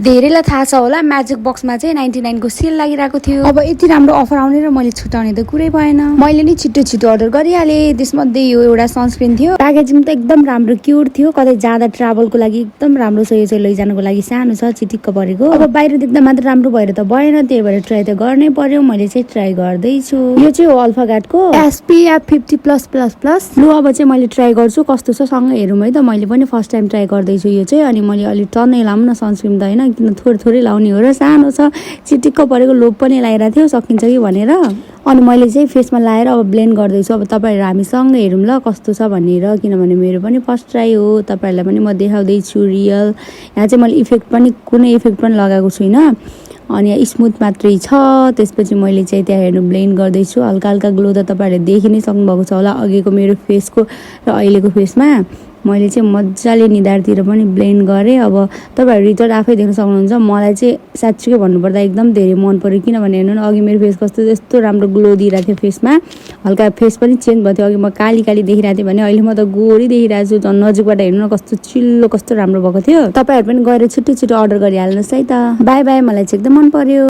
धेरैलाई थाहा छ होला म्याजिक बक्समा चाहिँ 99 को सेल लागिरहेको थियो। अब यति राम्रो अफर आउने र मैले छुटाउने त कुरै भएन। मैले नि छिटो छिटो अर्डर गरिहालेँ। त्यसमध्ये यो एउटा सनस्क्रिन थियो। प्याकेजिङ त एकदम राम्रो क्युट थियो। कतै जाँदा ट्राभलको लागि एकदम राम्रो छ। यो चाहिँ लैजानुको लागि सानो छ, चिटिक्क परेको। अब बाहिर देख्दा मात्र राम्रो भएर त भएन, त्यही भएर ट्राई त गर्नै पर्यो। मैले चाहिँ ट्राई गर्दैछु। यो चाहिँ हो अल्फागाटको SPF 50+++। लु अब चाहिँ मैले ट्राई गर्छु कस्तो छ, सँगै हेरौँ है त। मैले पनि फर्स्ट टाइम ट्राई गर्दैछु यो चाहिँ। अनि मैले अलि टन्नै लाउँ न सनस्क्रिन त होइन, किन थोरै थोरै लाउने हो र, सानो छ, चिटिक्क परेको। लोभ पनि लगाइरहेको थियो सकिन्छ कि भनेर। अनि मैले चाहिँ फेसमा लाएर अब ब्लेन्ड गर्दैछु। अब तपाईँहरू हामी सँगै हेरौँ ल कस्तो छ भनेर, किनभने मेरो पनि फर्स्ट ट्राई हो। तपाईँहरूलाई पनि म देखाउँदैछु रियल। यहाँ चाहिँ मैले इफेक्ट पनि कुनै इफेक्ट पनि लगाएको छुइनँ। अनि स्मुथ मात्रै छ। त्यसपछि मैले चाहिँ त्यहाँ हेर्नु ब्लेन्ड गर्दैछु। हल्का हल्का ग्लो त तपाईँहरूले देखि नै सक्नुभएको छ होला अघिको मेरो फेसको र अहिलेको फेसमा। मैले चाहिँ मजाले निधारतिर पनि ब्लेन्ड गरेँ। अब तपाईँहरू रिजल्ट आफै देख्न सक्नुहुन्छ। मलाई चाहिँ साँच्चीकै भन्नुपर्दा एकदम धेरै मन पर्यो, किनभने हेर्नु न अघि मेरो फेस कस्तो यस्तो राम्रो ग्लो दिइरहेको थियो फेसमा। हल्का फेस पनि चेन्ज भएको थियो। अघि म काली काली देखिरहेको थिएँ भने अहिले म त गोरी देखिरहेको छु। झन् नजिकबाट हेर्नु न कस्तो चिल्लो, कस्तो राम्रो भएको थियो। तपाईँहरू पनि गएर छिटो छिटो अर्डर गरिहाल्नुहोस् है त। By by. मलाई चाहिँ एकदम मन पर्यो।